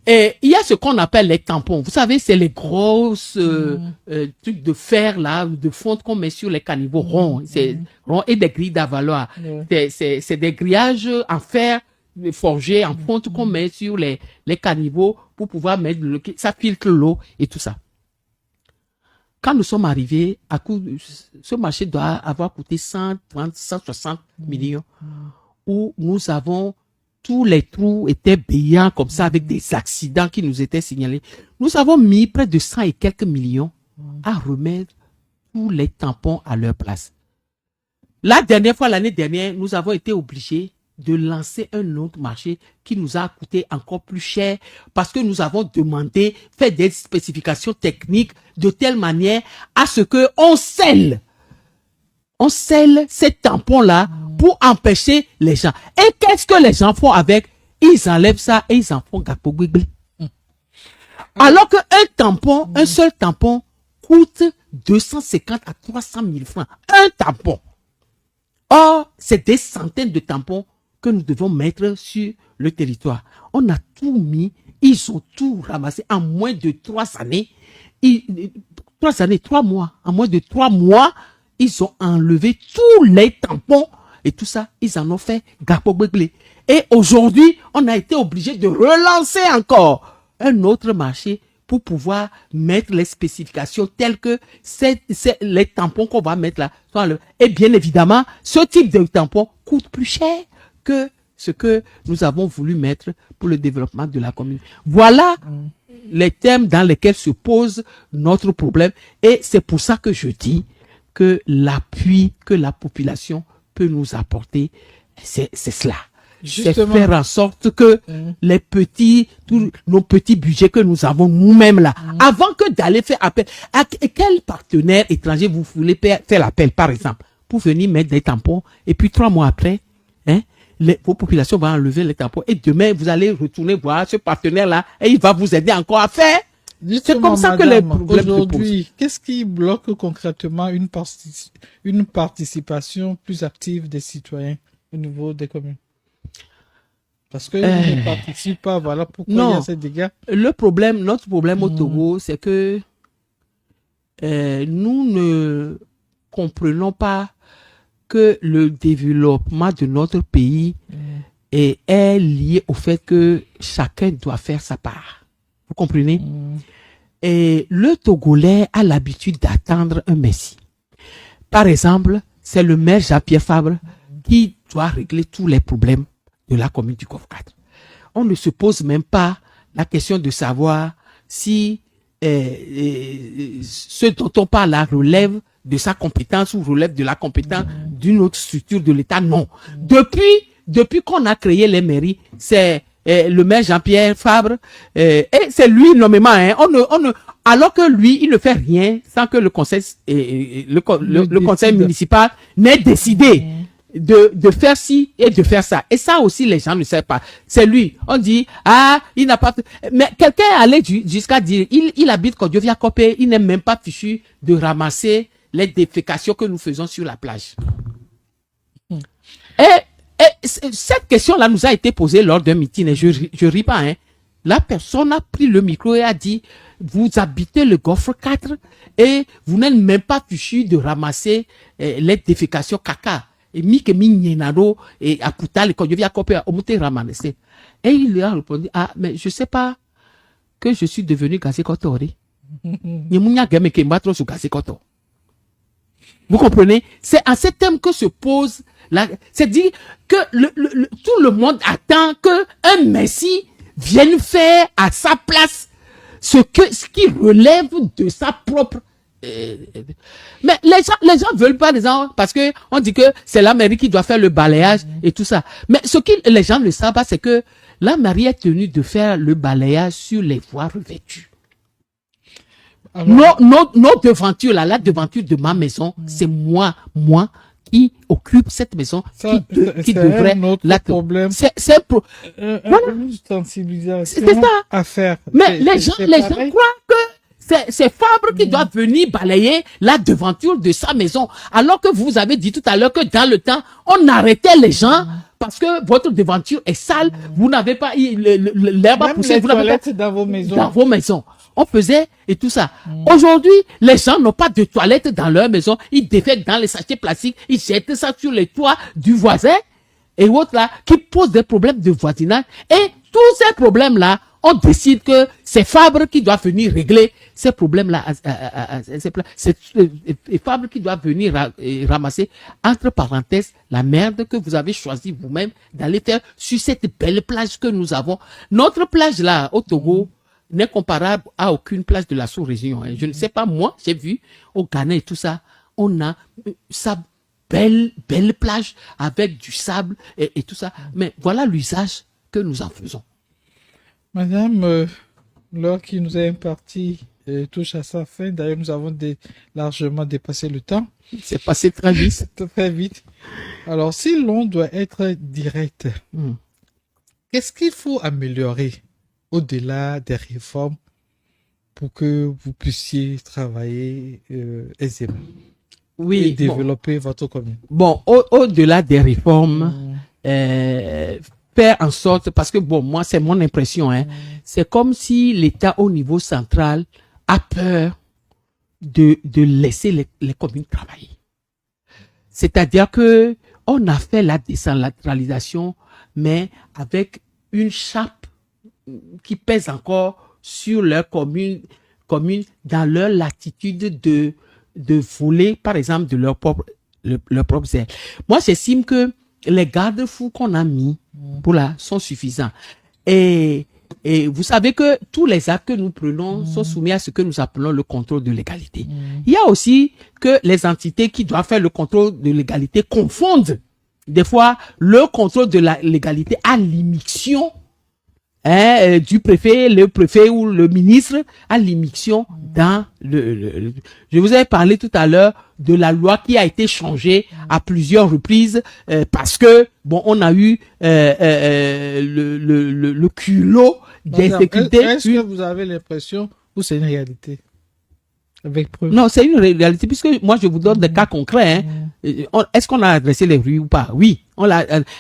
Et il y a ce qu'on appelle les tampons. Vous savez, c'est les grosses trucs de fer là, de fonte qu'on met sur les caniveaux ronds. C'est rond et des grilles d'avaloir. C'est des grillages en fer forgés en fonte qu'on met sur les caniveaux pour pouvoir mettre ça filtre l'eau et tout ça. Quand nous sommes arrivés, ce marché doit avoir coûté 130, 160 millions, où nous avons tous les trous étaient béants comme ça avec des accidents qui nous étaient signalés. Nous avons mis près de 100 et quelques millions à remettre tous les tampons à leur place. La dernière fois, l'année dernière, nous avons été obligés de lancer un autre marché qui nous a coûté encore plus cher parce que nous avons demandé, fait des spécifications techniques de telle manière à ce que on scelle ces tampons-là pour empêcher les gens. Et qu'est-ce que les gens font avec? Ils enlèvent ça et ils en font gapo gbegble. Alors qu'un tampon, un seul tampon coûte 250 à 300 000 francs. Un tampon. Or, c'est des centaines de tampons que nous devons mettre sur le territoire. On a tout mis, ils ont tout ramassé en moins de 3 années. 3 mois. En moins de 3 mois, ils ont enlevé tous les tampons et tout ça, ils en ont fait gapo gbegble. Et aujourd'hui, on a été obligé de relancer encore un autre marché pour pouvoir mettre les spécifications telles que les tampons qu'on va mettre là. Et bien évidemment, ce type de tampon coûte plus cher que ce que nous avons voulu mettre pour le développement de la commune. Voilà les thèmes dans lesquels se pose notre problème. Et c'est pour ça que je dis que l'appui que la population peut nous apporter, c'est cela. C'est faire en sorte que les tous nos petits budgets que nous avons nous-mêmes là, avant que d'aller faire appel, à quel partenaire étranger vous voulez faire l'appel, par exemple, pour venir mettre des tampons, et puis 3 mois après, vos populations vont enlever les tampons, et demain, vous allez retourner voir ce partenaire-là, et il va vous aider encore à faire. C'est comme ça que les problèmes se posent. Aujourd'hui, qu'est-ce qui bloque concrètement une participation plus active des citoyens au niveau des communes? Parce qu'ils ne participent pas, voilà pourquoi il y a ces dégâts. Notre problème au Togo, c'est que nous ne comprenons pas que le développement de notre pays est lié au fait que chacun doit faire sa part. Vous comprenez? Et le Togolais a l'habitude d'attendre un messie. Par exemple, c'est le maire Jean-Pierre Fabre qui doit régler tous les problèmes de la commune du Golfe 4. On ne se pose même pas la question de savoir si ce dont on parle là relève de sa compétence ou relève de la compétence d'une autre structure de l'État. Non. Depuis qu'on a créé les mairies, c'est le maire Jean-Pierre Fabre, et c'est lui nommément, alors que lui, il ne fait rien sans que le conseil, le conseil municipal n'ait décidé de faire ci et de faire ça. Et ça aussi, les gens ne savent pas. C'est lui. On dit, il n'a pas... Mais quelqu'un allait jusqu'à dire, il habite Kodjovia Kopé, il n'est même pas fichu de ramasser les défécations que nous faisons sur la plage. Et cette question-là nous a été posée lors d'un meeting, et je ris pas, La personne a pris le micro et a dit, vous habitez le Golfe 4 et vous n'êtes même pas fichu de ramasser les défécations caca. Et Mike Minyenado et Akuta, quand je viens à Kopé, on m'a ramassé. Et il lui a répondu, mais je sais pas que je suis devenu gazékotori. Vous comprenez? C'est à ce thème que se pose c'est-à-dire que tout le monde attend que un messie vienne faire à sa place ce qui relève de sa propre mais les gens veulent pas, parce que on dit que c'est la mairie qui doit faire le balayage et tout ça. Mais ce que les gens ne savent pas, c'est que la mairie est tenue de faire le balayage sur les voies revêtues. Nos devantures, la devanture de ma maison, c'est moi qui occupe cette maison, qui devrait la problème. C'est une sensibilisation c'est ça à faire. Mais les gens croient que C'est Fabre qui doit venir balayer la devanture de sa maison. Alors que vous avez dit tout à l'heure que dans le temps, on arrêtait les gens parce que votre devanture est sale, vous n'avez pas, l'herbe a poussé, vous n'avez pas dans vos maisons. Dans vos maisons. On faisait et tout ça. Aujourd'hui, les gens n'ont pas de toilettes dans leur maison. Ils défèquent dans les sachets plastiques. Ils jettent ça sur les toits du voisin et autres là, qui posent des problèmes de voisinage. Et tous ces problèmes-là, on décide que c'est Fabre qui doit venir régler ces problèmes-là. C'est Fabre qui doit venir ramasser, entre parenthèses, la merde que vous avez choisi vous-même d'aller faire sur cette belle plage que nous avons. Notre plage là, au Togo, n'est comparable à aucune plage de la sous-région. Hein. Je ne sais pas, moi, j'ai vu au Ghana et tout ça, on a sa belle plage avec du sable et tout ça. Mais voilà l'usage que nous en faisons. Madame, l'heure qui nous est impartie touche à sa fin. D'ailleurs, nous avons largement dépassé le temps. C'est passé très vite. Très vite. Alors, si l'on doit être direct, qu'est-ce qu'il faut améliorer au-delà des réformes pour que vous puissiez travailler aisément et développer votre commune? Bon, au-delà des réformes, faire en sorte, parce que bon, moi c'est mon impression, hein, c'est comme si l'État au niveau central a peur de laisser les communes travailler. C'est-à-dire que on a fait la décentralisation, mais avec une chape qui pèse encore sur leur commune dans leur latitude de voler, par exemple, de leur propre aile. Moi, j'estime que les garde-fous qu'on a mis pour là sont suffisants. Et vous savez que tous les actes que nous prenons sont soumis à ce que nous appelons le contrôle de légalité. Il y a aussi que les entités qui doivent faire le contrôle de légalité confondent des fois le contrôle de la légalité à l'immixtion du préfet, le préfet ou le ministre à l'immixtion dans je vous avais parlé tout à l'heure de la loi qui a été changée à plusieurs reprises parce que bon, on a eu le culot d'exécuter. Est-ce que vous avez l'impression ou c'est une réalité? Avec preuve. Non, c'est une réalité puisque moi je vous donne des cas concrets. Est-ce qu'on a adressé les rues ou pas? Oui.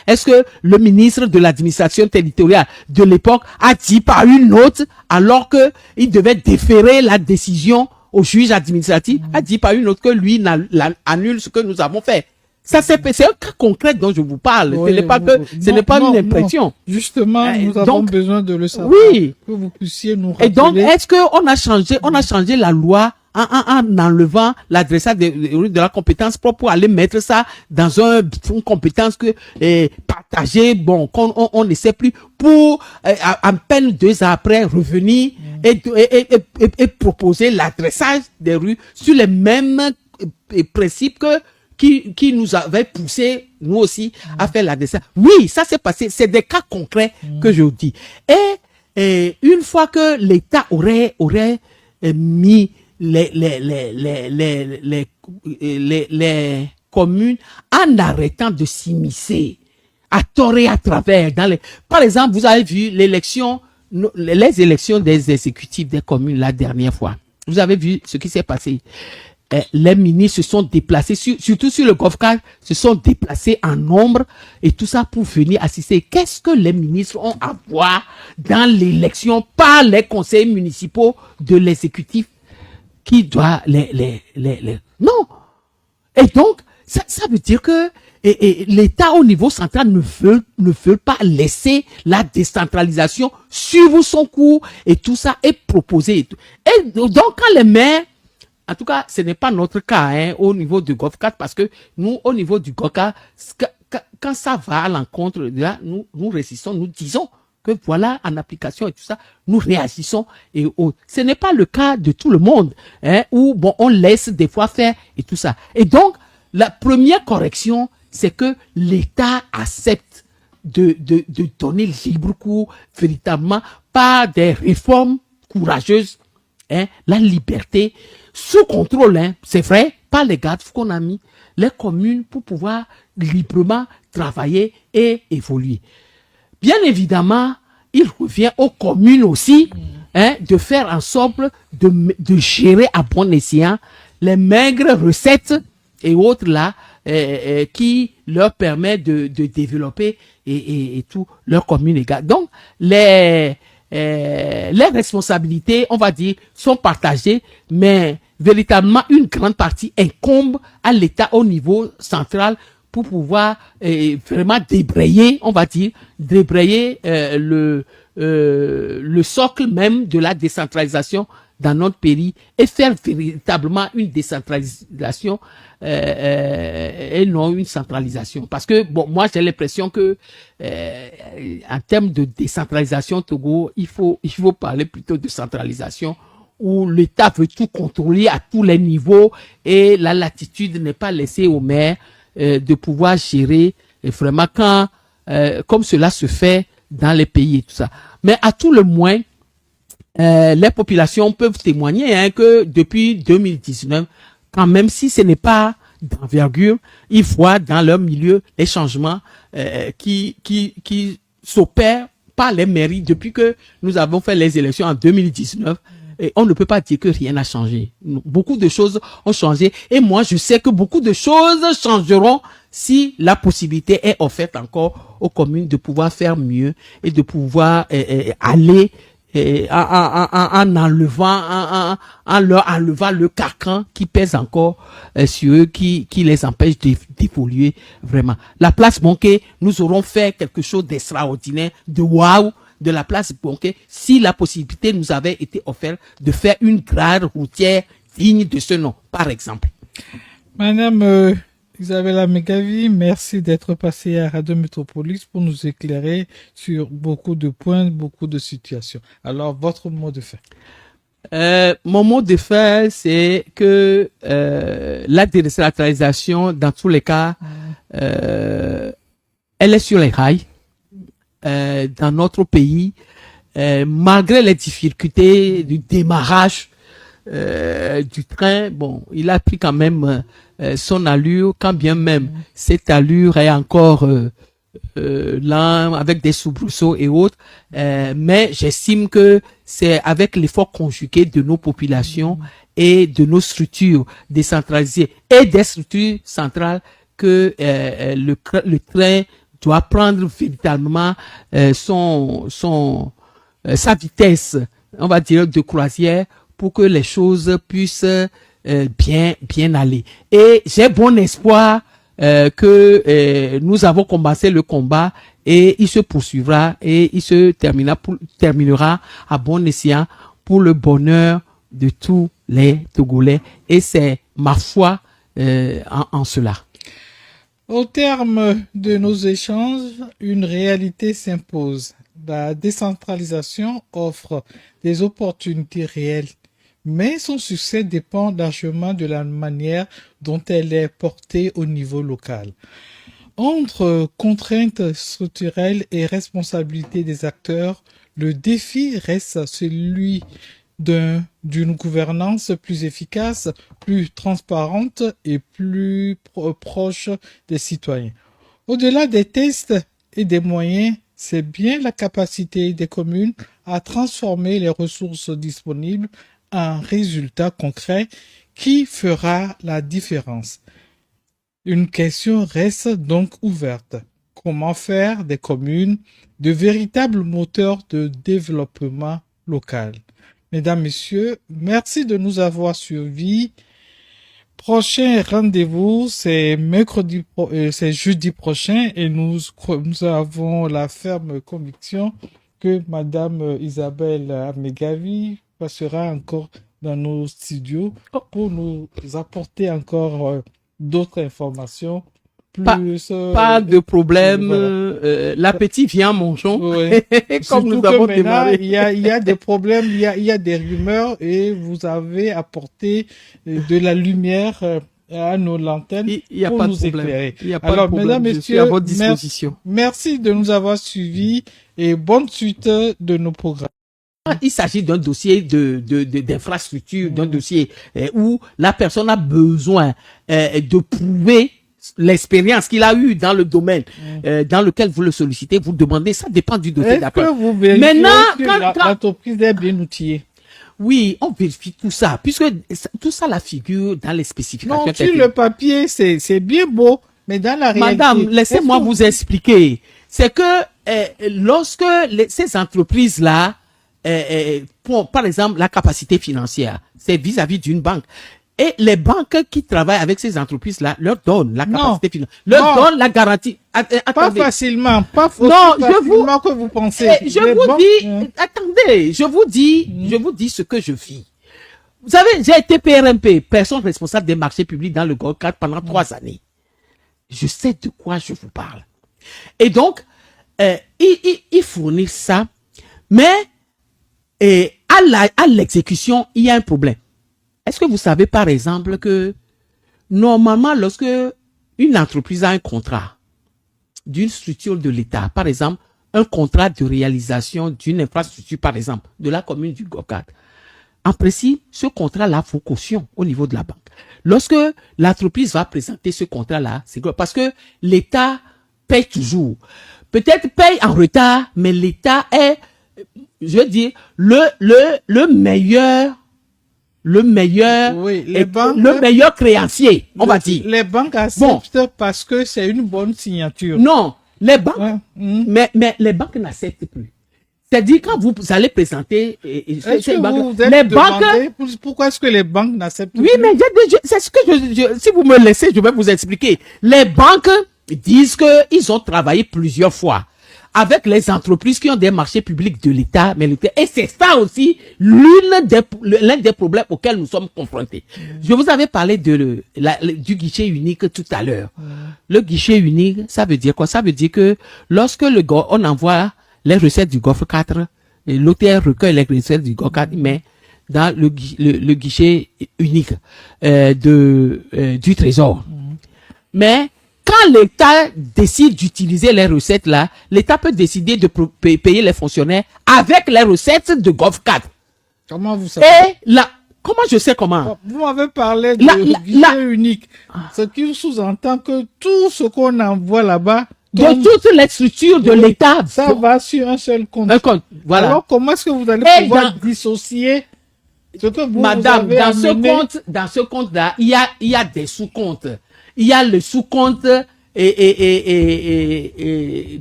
Est-ce que le ministre de l'administration territoriale de l'époque a dit par une note, alors que il devait déférer la décision au juge administratif, a dit par une note que lui annule ce que nous avons fait? Ça, c'est un cas concret dont je vous parle. Oui, ce n'est pas une impression. Justement, nous avons besoin de le savoir. Oui. Que vous puissiez nous rappeler. Et donc, est-ce qu'on a changé la loi en enlevant l'adressat de la compétence propre pour aller mettre ça dans une compétence partagée, bon, qu'on ne sait plus, pour à peine 2 ans après revenir et proposer l'adressage des rues sur les mêmes principes qui nous avait poussé, nous aussi, à faire l'adressage. Oui, ça s'est passé. C'est des cas concrets que je vous dis. Et une fois que l'État aurait mis les communes en arrêtant de s'immiscer à tort et à travers par exemple, vous avez vu les élections des exécutifs des communes la dernière fois. Vous avez vu ce qui s'est passé. Les ministres se sont déplacés, surtout sur le GovCat, se sont déplacés en nombre et tout ça pour venir assister. Qu'est-ce que les ministres ont à voir dans l'élection par les conseils municipaux de l'exécutif qui doit non. Et donc, ça veut dire que l'État au niveau central ne veut pas laisser la décentralisation suivre son cours et tout ça est proposé. Et donc, quand les maires, en tout cas, ce n'est pas notre cas au niveau du GovCat, parce que nous, au niveau du GovCat, quand ça va à l'encontre de là, nous résistons, nous disons que voilà, en application et tout ça, nous réagissons et autres. Ce n'est pas le cas de tout le monde, où bon, on laisse des fois faire et tout ça. Et donc, la première correction, c'est que l'État accepte de donner libre cours véritablement par des réformes courageuses, la liberté, sous contrôle, c'est vrai, par les garde-fous qu'on a mis, les communes pour pouvoir librement travailler et évoluer. Bien évidemment, il revient aux communes aussi de faire en sorte de gérer à bon escient les maigres recettes et autres là, qui leur permet de développer et tout leur commune égale. Donc, les responsabilités, on va dire, sont partagées, mais véritablement, une grande partie incombe à l'État au niveau central pour pouvoir vraiment débrayer, on va dire, débrayer le socle même de la décentralisation dans notre pays et faire véritablement une décentralisation et non une centralisation. Parce que, bon, moi, j'ai l'impression que en termes de décentralisation, Togo, il faut parler plutôt de centralisation où l'État veut tout contrôler à tous les niveaux et la latitude n'est pas laissée aux maires de pouvoir gérer vraiment quand, comme cela se fait dans les pays et tout ça. Mais à tout le moins, les populations peuvent témoigner que depuis 2019, quand même si ce n'est pas d'envergure, ils voient dans leur milieu les changements qui s'opèrent par les mairies depuis que nous avons fait les élections en 2019. Et on ne peut pas dire que rien n'a changé. Beaucoup de choses ont changé. Et moi, je sais que beaucoup de choses changeront si la possibilité est offerte encore aux communes de pouvoir faire mieux et de pouvoir aller en leur enlevant le carcan qui pèse encore sur eux, qui les empêche d'évoluer vraiment. La place Bonké, nous aurons fait quelque chose d'extraordinaire, de waouh, de la place Bonké, si la possibilité nous avait été offerte de faire une grade routière digne de ce nom, par exemple. Madame Isabella Megavi, merci d'être passée à Radio Métropolis pour nous éclairer sur beaucoup de points, beaucoup de situations. Alors, votre mot de fin. Mon mot de fin, c'est que la décentralisation, dans tous les cas, elle est sur les rails. Dans notre pays, malgré les difficultés du démarrage du train, bon, il a pris quand même son allure, quand bien même cette allure est encore lent, avec des soubresauts et autres, mais j'estime que c'est avec l'effort conjugué de nos populations et de nos structures décentralisées et des structures centrales que le train doit prendre véritablement sa vitesse, on va dire, de croisière pour que les choses puissent bien aller. Et j'ai bon espoir que nous avons commencé le combat et il se poursuivra et il se terminera à bon escient pour le bonheur de tous les Togolais. Et c'est ma foi en cela. Au terme de nos échanges, une réalité s'impose. La décentralisation offre des opportunités réelles, mais son succès dépend largement de la manière dont elle est portée au niveau local. Entre contraintes structurelles et responsabilités des acteurs, le défi reste celui d'une gouvernance plus efficace, plus transparente et plus proche des citoyens. Au-delà des tests et des moyens, c'est bien la capacité des communes à transformer les ressources disponibles en résultats concrets qui fera la différence. Une question reste donc ouverte. Comment faire des communes de véritables moteurs de développement local? Mesdames, Messieurs, merci de nous avoir suivis. Prochain rendez-vous, c'est c'est jeudi prochain et nous avons la ferme conviction que Madame Isabelle Amegavi passera encore dans nos studios pour nous apporter encore d'autres informations. Pas de problème, voilà. L'appétit vient mangeons. Oui. Comme nous avons démarré. Il y a des problèmes, il y a des rumeurs et vous avez apporté de la lumière à nos lanternes pour nous éclairer. Alors, mesdames, messieurs, à votre disposition. Merci de nous avoir suivis et bonne suite de nos programmes. Il s'agit d'un dossier d'infrastructure, d'un dossier où la personne a besoin de prouver l'expérience qu'il a eue dans le domaine dans lequel vous le sollicitez, vous demandez, ça dépend du dossier, Est-ce d'accord. que vous vérifiez Maintenant, que quand- l'entreprise est bien outillée? Oui, on vérifie tout ça, puisque tout ça la figure dans les spécifications Non, sur techniques. le papier, c'est bien beau, mais dans la réalité... Madame, laissez-moi est-ce que- vous expliquer. C'est que lorsque ces entreprises-là, par exemple, la capacité financière, c'est vis-à-vis d'une banque. Et les banques qui travaillent avec ces entreprises-là leur donnent la Non. capacité financière, leur Non. donnent la garantie. Pas Attendez. facilement, pas aussi Non, facilement que vous pensez. Je Les vous banques, dis, attendez, je vous dis ce que je vis. Vous savez, j'ai été PRMP, personne responsable des marchés publics dans le GOCAT pendant 3 années. Je sais de quoi je vous parle. Et donc, ils fournissent ça, mais à l'exécution, il y a un problème. Est-ce que vous savez, par exemple, que normalement, lorsque une entreprise a un contrat d'une structure de l'État, par exemple, un contrat de réalisation d'une infrastructure, par exemple, de la commune du GOCAT, en principe, ce contrat-là faut caution au niveau de la banque. Lorsque l'entreprise va présenter ce contrat-là, c'est parce que l'État paye toujours. Peut-être paye en retard, mais l'État est, je veux dire, le meilleur, Oui, les et banques- le meilleur créancier, on va dire. Les banques acceptent parce que c'est une bonne signature. Non, les banques, Ouais. mais les banques n'acceptent plus. C'est-à-dire, quand vous allez présenter Est-ce ces que banques, vous vous êtes les banques, demandé pourquoi est-ce que les banques n'acceptent oui, plus? mais c'est ce que si vous me laissez, je vais vous expliquer. Les banques disent que ils ont travaillé plusieurs fois avec les entreprises qui ont des marchés publics de l'État, et c'est ça aussi l'un des problèmes auxquels nous sommes confrontés. Je vous avais parlé du guichet unique tout à l'heure. Le guichet unique, ça veut dire quoi? Ça veut dire que lorsque on envoie les recettes du GOF 4, et l'OTR recueille les recettes du GOF 4, mais dans le guichet unique du Trésor. Mais quand l'État décide d'utiliser les recettes là, l'État peut décider de payer les fonctionnaires avec les recettes de GOV4. Comment vous savez? Et là, comment je sais comment? Vous m'avez parlé de guichet unique. Ce qui sous-entend que tout ce qu'on envoie là-bas, De toutes les structures de l'État. ça va sur un seul compte. Un compte, voilà. Alors, comment est-ce que vous allez Et pouvoir dissocier ce que vous Madame, avez amené? dans ce compte-là, il y a des sous-comptes. Il y a le sous-compte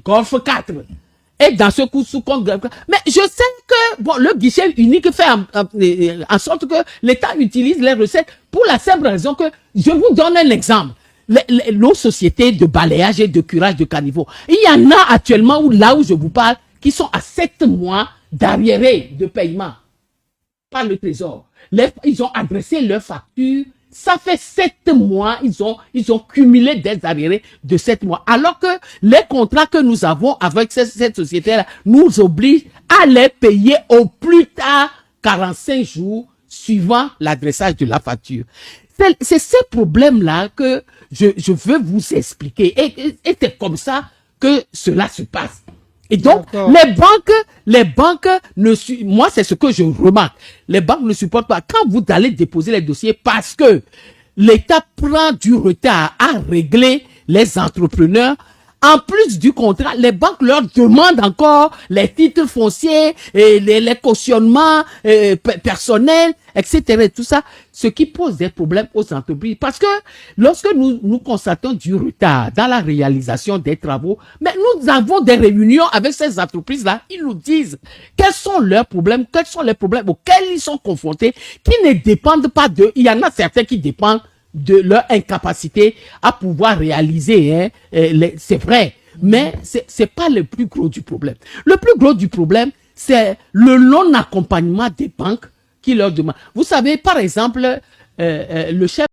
Golf 4. Et dans ce sous-compte, mais je sais que bon, le guichet unique fait en sorte que l'État utilise les recettes pour la simple raison que, je vous donne un exemple. Nos sociétés de balayage et de curage de caniveaux, il y en a actuellement là où je vous parle, qui sont à 7 mois d'arriéré de paiement par le Trésor. Ils ont adressé leurs factures. Ça fait 7 mois, ils ont cumulé des arriérés de 7 mois. Alors que les contrats que nous avons avec cette société-là nous obligent à les payer au plus tard 45 jours suivant l'adressage de la facture. C'est ces problèmes-là que je veux vous expliquer. Et c'est comme ça que cela se passe. Et donc, les banques moi, c'est ce que je remarque. Les banques ne supportent pas. Quand vous allez déposer les dossiers parce que l'État prend du retard à régler les entrepreneurs, en plus du contrat, les banques leur demandent encore les titres fonciers, et les cautionnements personnels, etc. Et tout ça, ce qui pose des problèmes aux entreprises. Parce que lorsque nous constatons du retard dans la réalisation des travaux, mais nous avons des réunions avec ces entreprises-là, ils nous disent quels sont leurs problèmes, quels sont les problèmes auxquels ils sont confrontés, qui ne dépendent pas d'eux. Il y en a certains qui dépendent de leur incapacité à pouvoir réaliser, c'est vrai, mais c'est pas le plus gros du problème. Le plus gros du problème, c'est le non-accompagnement des banques qui leur demandent. Vous savez, par exemple, le chef